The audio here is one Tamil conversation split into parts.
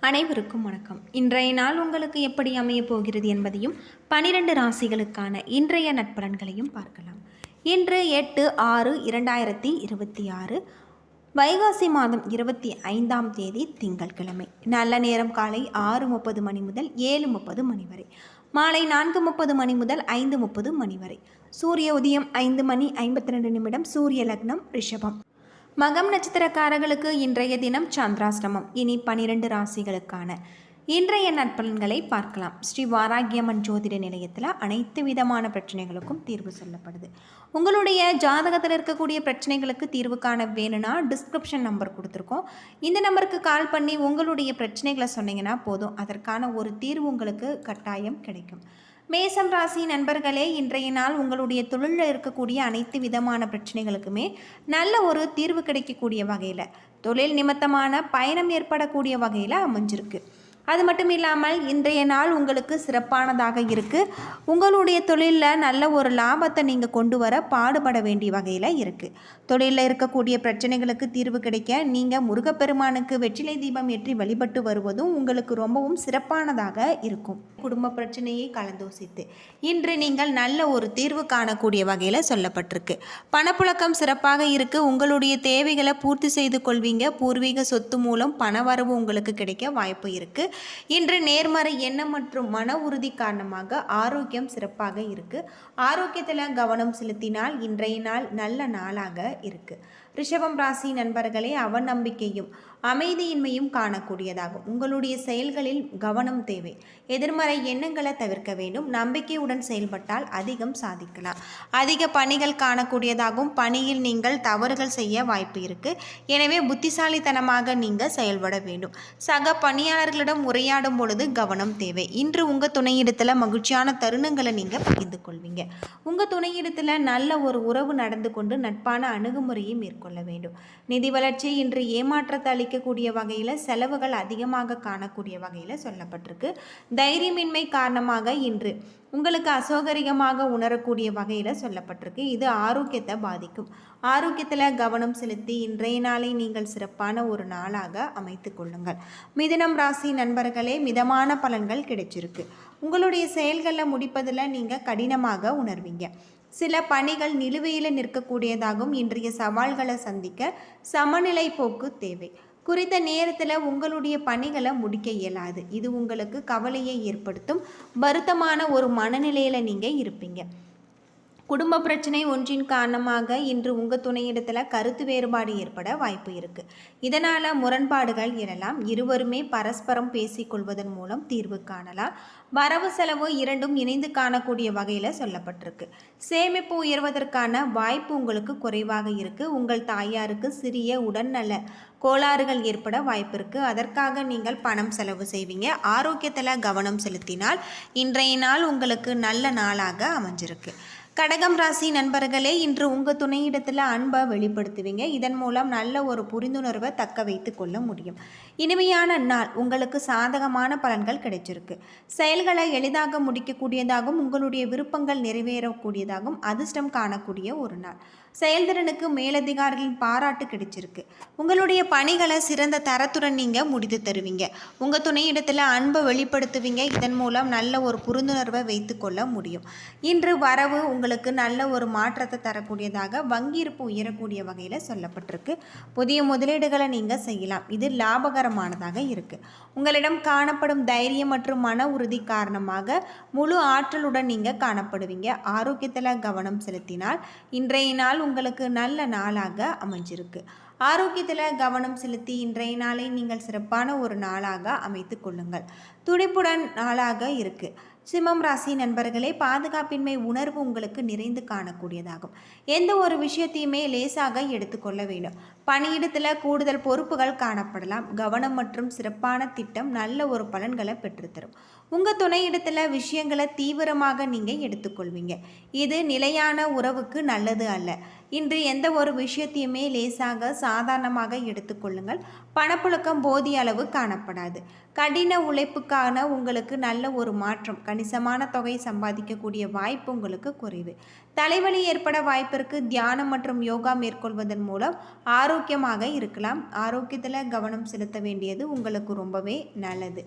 அனைவருக்கும் வணக்கம். இன்றைய நாள் உங்களுக்கு எப்படி அமையப் போகிறது என்பதையும் 12 ராசிகளுக்கான இன்றைய நட்பலன்களையும் பார்க்கலாம். இன்று 8/6/2026 வைகாசி மாதம் 25ஆம் தேதி திங்கட்கிழமை. நல்ல நேரம் காலை 6:30 மணி முதல் 7:30 மணி வரை, மாலை 4:30 மணி முதல் 5:30 மணி வரை. சூரிய உதயம் 5:52. சூரிய லக்னம் ரிஷபம். மகம் நட்சத்திரக்காரர்களுக்கு இன்றைய தினம் சந்திராஷ்டமம். இனி 12 ராசிகளுக்கான இன்றைய நட்பலன்களை பார்க்கலாம். ஸ்ரீ வாராகியம்மன் ஜோதிட நிலையத்தில் அனைத்து விதமான பிரச்சனைகளுக்கும் தீர்வு சொல்லப்படுது. உங்களுடைய ஜாதகத்தில் இருக்கக்கூடிய பிரச்சனைகளுக்கு தீர்வு காண வேணும்னா டிஸ்கிரிப்ஷன் நம்பர் கொடுத்துருக்கோம். இந்த நம்பருக்கு கால் பண்ணி உங்களுடைய பிரச்சனைகளை சொன்னீங்கன்னா போதும், அதற்கான ஒரு தீர்வு உங்களுக்கு கட்டாயம் கிடைக்கும். மேசம் ராசி நண்பர்களே, இன்றைய நாள் உங்களுடைய தொழிலில் இருக்கக்கூடிய அனைத்து விதமான பிரச்சனைகளுக்குமே நல்ல ஒரு தீர்வு கிடைக்கக்கூடிய வகையில், தொழில் நிமித்தமான பயணம் ஏற்படக்கூடிய வகையில் அமைஞ்சிருக்கு. அது மட்டும் இல்லாமல் இன்றைய நாள் உங்களுக்கு சிறப்பானதாக இருக்குது. உங்களுடைய தொழிலில் நல்ல ஒரு லாபத்தை நீங்கள் கொண்டு வர பாடுபட வேண்டிய வகையில் இருக்குது. தொழிலில் இருக்கக்கூடிய பிரச்சனைகளுக்கு தீர்வு கிடைக்க நீங்கள் முருகப்பெருமானுக்கு வெற்றிலை தீபம் ஏற்றி வழிபட்டு வருவதும் உங்களுக்கு ரொம்பவும் சிறப்பானதாக இருக்கும். குடும்ப பிரச்சனையை கலந்தோசித்து இன்று நீங்கள் நல்ல ஒரு தீர்வு காணக்கூடிய வகையில் சொல்லப்பட்டிருக்கு. பணப்புழக்கம் சிறப்பாக இருக்குது. உங்களுடைய தேவைகளை பூர்த்தி செய்து கொள்வீங்க. பூர்வீக சொத்து மூலம் பணவரவு உங்களுக்கு கிடைக்க வாய்ப்பு இருக்குது. இன்று நேர்மறை எண்ணம் மற்றும் மன உறுதி காரணமாக ஆரோக்கியம் சிறப்பாக இருக்கு. ஆரோக்கியத்தில் கவனம் செலுத்தினால் இன்றைய நாள் நல்ல நாளாக இருக்கு. ரிஷபம் ராசி நண்பர்களே, அவநம்பிக்கையும் அமைதியின்மையும் காணக்கூடியதாகும். உங்களுடைய செயல்களில் கவனம் தேவை. எதிர்மறை எண்ணங்களை தவிர்க்க வேண்டும். நம்பிக்கையுடன் செயல்பட்டால் அதிகம் சாதிக்கலாம். அதிக பணிகள் காணக்கூடியதாகும். பணியில் நீங்கள் தவறுகள் செய்ய வாய்ப்பு இருக்கு. எனவே புத்திசாலித்தனமாக நீங்கள் செயல்பட வேண்டும். சக பணியாளர்களிடம் உரையாடும் பொழுது கவனம் தேவை. இன்று உங்கள் துணையிடத்தில் மகிழ்ச்சியான தருணங்களை நீங்கள் பகிர்ந்து கொள்வீங்க. உங்கள் துணையிடத்தில் நல்ல ஒரு உறவு நடந்து கொண்டு நட்பான அணுகுமுறையை மேற்கொள்ள வேண்டும். நிதி வளர்ச்சி இன்று ஏமாற்றத்தை அளிக்கக்கூடிய வகையில், செலவுகள் அதிகமாக காணக்கூடிய வகையில் சொல்லப்பட்டிருக்கு. தைரியமின்மை காரணமாக இன்று உங்களுக்கு அசௌகரியமாக உணரக்கூடிய வகையில் சொல்லப்பட்டிருக்கு. இது ஆரோக்கியத்தை பாதிக்கும். ஆரோக்கியத்தில் கவனம் செலுத்தி இன்றைய நாளை நீங்கள் சிறப்பான ஒரு நாளாக அமைத்து கொள்ளுங்கள். மிதுனம் ராசி நண்பர்களே, மிதமான பலன்கள் கிடைச்சிருக்கு. உங்களுடைய செயல்களில் முடிப்பதில் நீங்கள் கடினமாக உணர்வீங்க. சில பணிகள் நிலுவையில் நிற்கக்கூடியதாகவும் இன்றைய சவால்களை சந்திக்க சமநிலை போக்கு தேவை. குறித்த நேரத்தில் உங்களுடைய பணிகளை முடிக்க இயலாது. இது உங்களுக்கு கவலையை ஏற்படுத்தும். வருத்தமான ஒரு மனநிலையில் நீங்கள் இருப்பீங்க. குடும்ப பிரச்சனை ஒன்றின் காரணமாக இன்று உங்கள் துணையிடத்தில் கருத்து வேறுபாடு ஏற்பட வாய்ப்பு இருக்குது. இதனால் முரண்பாடுகள் எழலாம். இருவருமே பரஸ்பரம் பேசிக்கொள்வதன் மூலம் தீர்வு காணலாம். வரவு செலவு இரண்டும் இணைந்து காணக்கூடிய வகையில் சொல்லப்பட்டிருக்கு. சேமிப்பு உயர்வதற்கான வாய்ப்பு உங்களுக்கு குறைவாக இருக்குது. உங்கள் தாயாருக்கு சிறிய உடல்நல கோளாறுகள் ஏற்பட வாய்ப்பு இருக்குது. அதற்காக நீங்கள் பணம் செலவு செய்வீங்க. ஆரோக்கியத்தில் கவனம் செலுத்தினால் இன்றைய நாள் உங்களுக்கு நல்ல நாளாக அமைஞ்சிருக்கு. கடகம் ராசி நண்பர்களே, இன்று உங்கள் துணையிடத்தில் அன்பை வெளிப்படுத்துவீங்க. இதன் மூலம் நல்ல ஒரு புரிந்துணர்வை தக்க வைத்து கொள்ள முடியும். இனிமையான நாள், உங்களுக்கு சாதகமான பலன்கள் கிடைச்சிருக்கு. செயல்களை எளிதாக முடிக்கக்கூடியதாகவும் உங்களுடைய விருப்பங்கள் நிறைவேறக்கூடியதாகவும் அதிர்ஷ்டம் காணக்கூடிய ஒரு நாள். செயல்திறனுக்கு மேலதிகாரிகளின் பாராட்டு கிடைச்சிருக்கு. உங்களுடைய பணிகளை சிறந்த தரத்துடன் நீங்கள் முடித்து தருவீங்க. உங்கள் துணையிடத்தில் அன்பை வெளிப்படுத்துவீங்க. இதன் மூலம் நல்ல ஒரு புரிந்துணர்வை வைத்து கொள்ள முடியும். இன்று வரவு உங்களுக்கு நல்ல ஒரு மாற்றத்தை தரக்கூடியதாக, வங்கி இருப்பு உயரக்கூடிய வகையில் சொல்லப்பட்டிருக்கு. புதிய முதலீடுகளை நீங்கள் செய்யலாம். இது லாபகரமானதாக இருக்குது. உங்களிடம் காணப்படும் தைரியம் மற்றும் மன உறுதி காரணமாக முழு ஆற்றலுடன் நீங்கள் காணப்படுவீங்க. ஆரோக்கியத்தில் கவனம் செலுத்தினால் இன்றைய நாள் உங்களுக்கு நல்ல நாளாக அமைஞ்சிருக்கு. ஆரோக்கியத்தில் கவனம் செலுத்தி இன்றைய நாளை நீங்கள் சிறப்பான ஒரு நாளாக அமைத்து கொள்ளுங்கள். துடிப்புடன் நாளாக இருக்குது. சிம்மம் ராசி நண்பர்களே, பாதுகாப்பின்மை உணர்வு உங்களுக்கு நிறைந்து காணக்கூடியதாகும். எந்த ஒரு விஷயத்தையுமே லேசாக எடுத்துக்கொள்ள வேண்டும். பணியிடத்தில் கூடுதல் பொறுப்புகள் காணப்படலாம். கவனம் மற்றும் சிறப்பான திட்டம் நல்ல ஒரு பலன்களை பெற்றுத்தரும். உங்கள் துணையிடத்தில் விஷயங்களை தீவிரமாக நீங்கள் எடுத்துக்கொள்வீங்க. இது நிலையான உறவுக்கு நல்லது அல்ல. இன்று எந்த ஒரு விஷயத்தையுமே லேசாக சாதாரணமாக எடுத்துக்கொள்ளுங்கள். பணப்புழக்கம் போதிய அளவு காணப்படாது. கடின உழைப்புக்கான உங்களுக்கு நல்ல ஒரு மாற்றம். கணிசமான தொகை சம்பாதிக்கக்கூடிய வாய்ப்பு உங்களுக்கு குறைவு. தலைவலி ஏற்பட வாய்ப்பிற்கு தியானம் மற்றும் யோகா மேற்கொள்வதன் மூலம் ஆரோக்கிய ஆரோக்கியமாக இருக்கலாம். ஆரோக்கியத்தில் கவனம் செலுத்த வேண்டியது உங்களுக்கு ரொம்பவே நல்லது.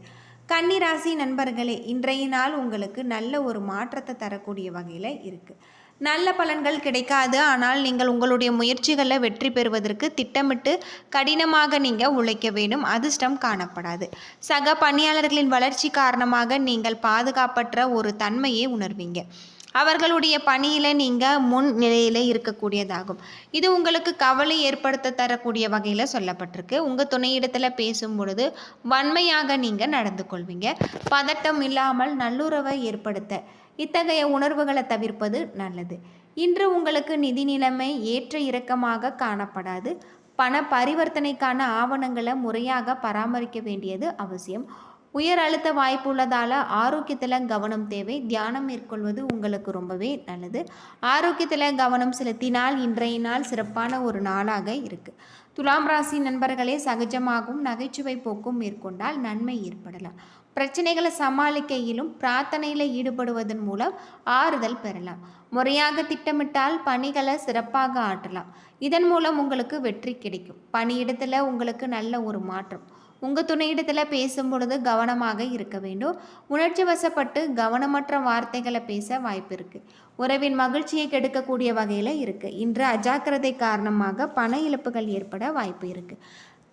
கன்னி ராசி நண்பர்களே, இன்றைய நாள் உங்களுக்கு நல்ல ஒரு மாற்றத்தை தரக்கூடிய வகையில் இருக்குது. நல்ல பலன்கள் கிடைக்காது. ஆனால் நீங்கள் உங்களுடைய முயற்சிகளில் வெற்றி பெறுவதற்கு திட்டமிட்டு கடினமாக நீங்கள் உழைக்க வேண்டும். அதிர்ஷ்டம் காணப்படாது. சக பணியாளர்களின் வளர்ச்சி காரணமாக நீங்கள் பாதுகாப்பற்ற ஒரு தன்மையை உணர்வீங்க. அவர்களுடைய பணியில் நீங்கள் முன் நிலையில் இருக்கக்கூடியதாகும். இது உங்களுக்கு கவலை ஏற்படுத்த தரக்கூடிய வகையில் சொல்லப்பட்டிருக்கு. உங்கள் துணையிடத்தில் பேசும் பொழுது வன்மையாக நீங்கள் நடந்து கொள்வீங்க. பதட்டம் இல்லாமல் நல்லுறவை ஏற்படுத்த இத்தகைய உணர்வுகளை தவிர்ப்பது நல்லது. இன்று உங்களுக்கு நிதி நிலைமை ஏற்ற இறக்கமாக காணப்படாது. பண பரிவர்த்தனைக்கான ஆவணங்களை முறையாக பராமரிக்க வேண்டியது அவசியம். உயர் அழுத்த வாய்ப்பு உள்ளதால் ஆரோக்கியத்தில் கவனம் தேவை. தியானம் மேற்கொள்வது உங்களுக்கு ரொம்பவே நல்லது. ஆரோக்கியத்தில் கவனம் செலுத்தினால் இன்றைய நாள் சிறப்பான ஒரு நாளாக இருக்குது. துலாம் ராசி நண்பர்களே, சகஜமாகவும் நகைச்சுவை போக்கும் மேற்கொண்டால் நன்மை ஏற்படலாம். பிரச்சனைகளை சமாளிக்கையிலும் பிரார்த்தனையில் ஈடுபடுவதன் மூலம் ஆறுதல் பெறலாம். முறையாக திட்டமிட்டால் பணிகளை சிறப்பாக ஆற்றலாம். இதன் மூலம் உங்களுக்கு வெற்றி கிடைக்கும். பணியிடத்தில் உங்களுக்கு நல்ல ஒரு மாற்றம். உங்கள் துணையிடத்தில் பேசும் பொழுது கவனமாக இருக்க வேண்டும். உணர்ச்சி வசப்பட்டு கவனமற்ற வார்த்தைகளை பேச வாய்ப்பு இருக்குது. உறவின் மகிழ்ச்சியை கெடுக்கக்கூடிய வகையில் இருக்குது. இன்று அஜாக்கிரதை காரணமாக பண இழப்புகள் ஏற்பட வாய்ப்பு இருக்குது.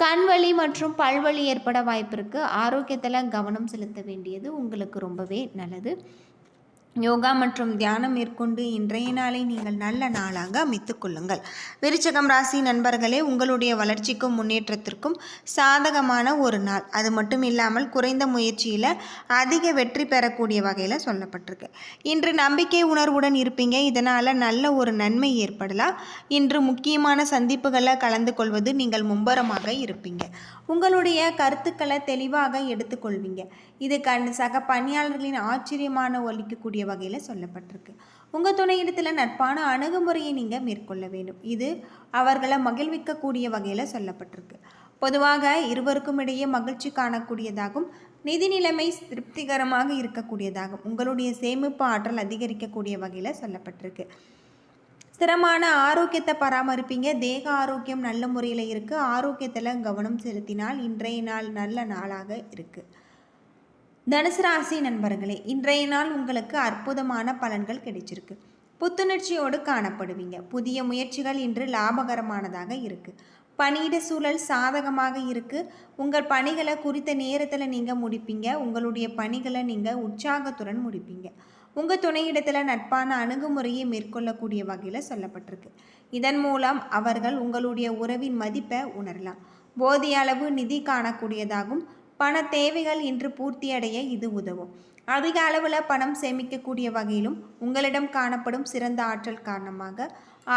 கண்வலி மற்றும் பல்வலி ஏற்பட வாய்ப்பு இருக்குது. ஆரோக்கியத்தில் கவனம் செலுத்த வேண்டியது உங்களுக்கு ரொம்பவே நல்லது. யோகா மற்றும் தியானம் மேற்கொண்டு இன்றைய நாளை நீங்கள் நல்ல நாளாக அமைத்துக் கொள்ளுங்கள். விருச்சிகம் ராசி நண்பர்களே, உங்களுடைய வளர்ச்சிக்கும் முன்னேற்றத்திற்கும் சாதகமான ஒரு நாள். அது மட்டும் இல்லாமல் குறைந்த முயற்சியில் அதிக வெற்றி பெறக்கூடிய வகையில் சொல்லப்பட்டிருக்கு. இன்று நம்பிக்கை உணர்வுடன் இருப்பீங்க. இதனால் நல்ல ஒரு நன்மை ஏற்படலாம். இன்று முக்கியமான சந்திப்புகளில் கலந்து கொள்வது நீங்கள் மும்பரமாக இருப்பீங்க. உங்களுடைய கருத்துக்களை தெளிவாக எடுத்துக்கொள்வீங்க. இது சக பணியாளர்களின் ஆச்சரியமான ஒலிக்கக்கூடிய வகையில் சொல்லப்பட்டிருக்கு. உங்கள் துணையிடத்தில் நட்பான அணுகுமுறையை நீங்கள் மேற்கொள்ள வேண்டும். இது அவர்களை மகிழ்விக்கக்கூடிய வகையில் சொல்லப்பட்டிருக்கு. பொதுவாக இருவருக்கும் இடையே மகிழ்ச்சி காணக்கூடியதாகும். நிதி நிலைமை திருப்திகரமாக இருக்கக்கூடியதாகும். உங்களுடைய சேமிப்பு ஆற்றல் அதிகரிக்கக்கூடிய வகையில் சொல்லப்பட்டிருக்கு. ஸ்திரமான ஆரோக்கியத்தை பராமரிப்பீங்க. தேக ஆரோக்கியம் நல்ல முறையில் இருக்குது. ஆரோக்கியத்தில் கவனம் செலுத்தினால் இன்றைய நாள் நல்ல நாளாக இருக்குது. தனுசு ராசி நண்பர்களே, இன்றைய நாள் உங்களுக்கு அற்புதமான பலன்கள் கிடைச்சிருக்கு. புத்துணர்ச்சியோடு காணப்படுவீங்க. புதிய முயற்சிகள் இன்று லாபகரமானதாக இருக்குது. பணியிட சூழல் சாதகமாக இருக்குது. உங்கள் பணிகளை குறித்த நேரத்தில் நீங்கள் முடிப்பீங்க. உங்களுடைய பணிகளை நீங்கள் உற்சாகத்துடன் முடிப்பீங்க. உங்கள் துணையிடத்தில் நட்பான அணுகுமுறையை மேற்கொள்ளக்கூடிய வகையில் சொல்லப்பட்டிருக்கு. இதன் மூலம் அவர்கள் உங்களுடைய உறவின் மதிப்பை உணரலாம். போதிய அளவு நிதி காணக்கூடியதாகும். பண தேவைகள் இன்று பூர்த்தியடைய இது உதவும். அதிக அளவில் பணம் சேமிக்கக்கூடிய வகையிலும் உங்களிடம் காணப்படும் சிறந்த ஆற்றல் காரணமாக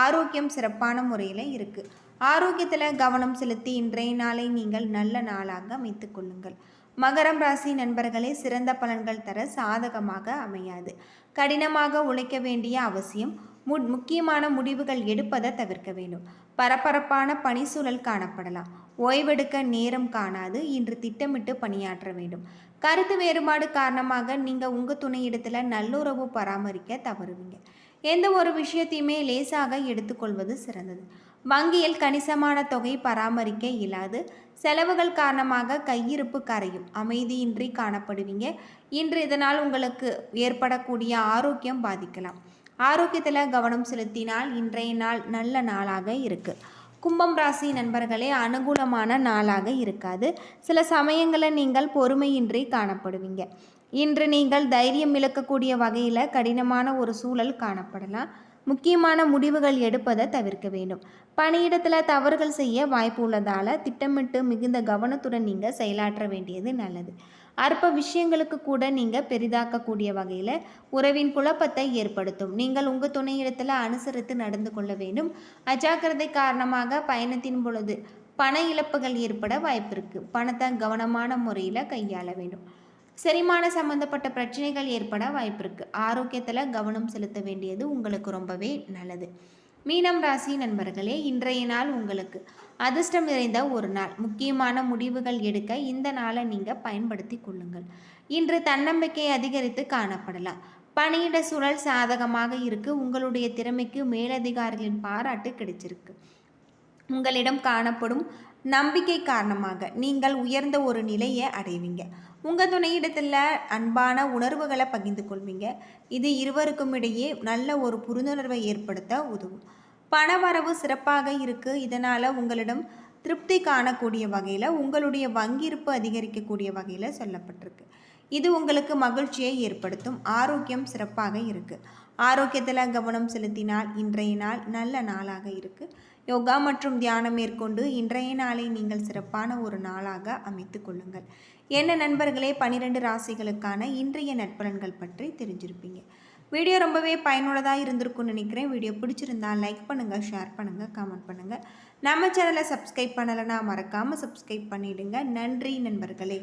ஆரோக்கியம் சிறப்பான முறையில் இருக்குது. ஆரோக்கியத்தில் கவனம் செலுத்தி இன்றைய நாளை நீங்கள் நல்ல நாளாக அமைத்துக் கொள்ளுங்கள். மகரம் ராசி நண்பர்களே, சிறந்த பலன்கள் தர சாதகமாக அமையாது. கடினமாக உழைக்க வேண்டிய அவசியம். முக்கியமான முடிவுகள் எடுப்பதை தவிர்க்க வேண்டும். பரபரப்பான பணி சூழல் காணப்படலாம். ஓய்வெடுக்க நேரம் காணாது. இன்று திட்டமிட்டு பணியாற்ற வேண்டும். கருத்து வேறுபாடு காரணமாக நீங்கள் உங்கள் துணையிடத்தில் நல்லுறவு பராமரிக்க தவறுவீங்க. எந்த ஒரு விஷயத்தையுமே லேசாக எடுத்துக்கொள்வது சிறந்தது. வங்கியில் கணிசமான தொகை பராமரிக்க இயலாது. செலவுகள் காரணமாக கையிருப்பு கரையும். அமைதியின்றி காணப்படுவீங்க. இன்று இதனால் உங்களுக்கு ஏற்படக்கூடிய ஆரோக்கியம் பாதிக்கலாம். ஆரோக்கியத்தில் கவனம் செலுத்தினால் இன்றைய நாள் நல்ல நாளாக இருக்குது. கும்பம் ராசி நண்பர்களே, அனுகூலமான நாளாக இருக்காது. சில சமயங்களில் நீங்கள் பொறுமையின்றி காணப்படுவீங்க. இன்று நீங்கள் தைரியம் இழக்கக்கூடிய வகையில் கடினமான ஒரு சூழல் காணப்படலாம். முக்கியமான முடிவுகள் எடுப்பதை தவிர்க்க வேண்டும். பணியிடத்தில் தவறுகள் செய்ய வாய்ப்பு உள்ளதால் திட்டமிட்டு மிகுந்த கவனத்துடன் நீங்கள் செயலாற்ற வேண்டியது நல்லது. அற்ப விஷயங்களுக்கு கூட நீங்கள் பெரிதாக்கக்கூடிய வகையில் உறவின் குழப்பத்தை ஏற்படுத்தும். நீங்கள் உங்கள் துணையிடத்தில் அனுசரித்து நடந்து கொள்ள வேண்டும். அஜாக்கிரதை காரணமாக பயணத்தின் பொழுது பண இழப்புகள் ஏற்பட வாய்ப்பு இருக்குது. பணத்தை கவனமான முறையில் கையாள வேண்டும். செரிமான சம்பந்தப்பட்ட பிரச்சனைகள் ஏற்பட வாய்ப்பு இருக்குது. ஆரோக்கியத்தில் கவனம் செலுத்த வேண்டியது உங்களுக்கு ரொம்பவே நல்லது. மீனம் ராசி நண்பர்களே, இன்றைய நாள் உங்களுக்கு அதிர்ஷ்டம் நிறைந்த ஒரு நாள். முக்கியமான முடிவுகள் எடுக்க இந்த நாளை நீங்கள் பயன்படுத்தி கொள்ளுங்கள். இன்று தன்னம்பிக்கை அதிகரித்து காணப்படலாம். பணியிட சூழல் சாதகமாக இருக்குது. உங்களுடைய திறமைக்கு மேலதிகாரிகளின் பாராட்டு கிடைச்சிருக்கு. உங்களிடம் காணப்படும் நம்பிக்கை காரணமாக நீங்கள் உயர்ந்த ஒரு நிலையை அடைவீங்க. உங்கள் துணையிடத்தில் அன்பான உணர்வுகளை பகிர்ந்து கொள்வீங்க. இது இருவருக்கும் இடையே நல்ல ஒரு புரிந்துணர்வை ஏற்படுத்த உதவும். பணவரவு சிறப்பாக இருக்குது. இதனால் உங்களிடம் திருப்தி காணக்கூடிய வகையில் உங்களுடைய வங்கியிருப்பு அதிகரிக்கக்கூடிய வகையில் சொல்லப்பட்டிருக்கு. இது உங்களுக்கு மகிழ்ச்சியை ஏற்படுத்தும். ஆரோக்கியம் சிறப்பாக இருக்குது. ஆரோக்கியத்தில் கவனம் செலுத்தினால் இன்றைய நாள் நல்ல நாளாக இருக்குது. யோகா மற்றும் தியானம் மேற்கொண்டு இன்றைய நாளை நீங்கள் சிறப்பான ஒரு நாளாக அமைத்து கொள்ளுங்கள். என்ன நண்பர்களே, 12 ராசிகளுக்கான இன்றைய நட்பலன்கள் பற்றி தெரிஞ்சிருப்பீங்க. வீடியோ ரொம்பவே பயனுள்ளதாக இருந்திருக்கும்னு நினைக்கிறேன். வீடியோ பிடிச்சிருந்தா லைக் பண்ணுங்கள், ஷேர் பண்ணுங்கள், கமெண்ட் பண்ணுங்கள். நம்ம சேனலை சப்ஸ்கிரைப் பண்ணலைன்னா மறக்காமல் சப்ஸ்கிரைப் பண்ணிவிடுங்க. நன்றி நண்பர்களே.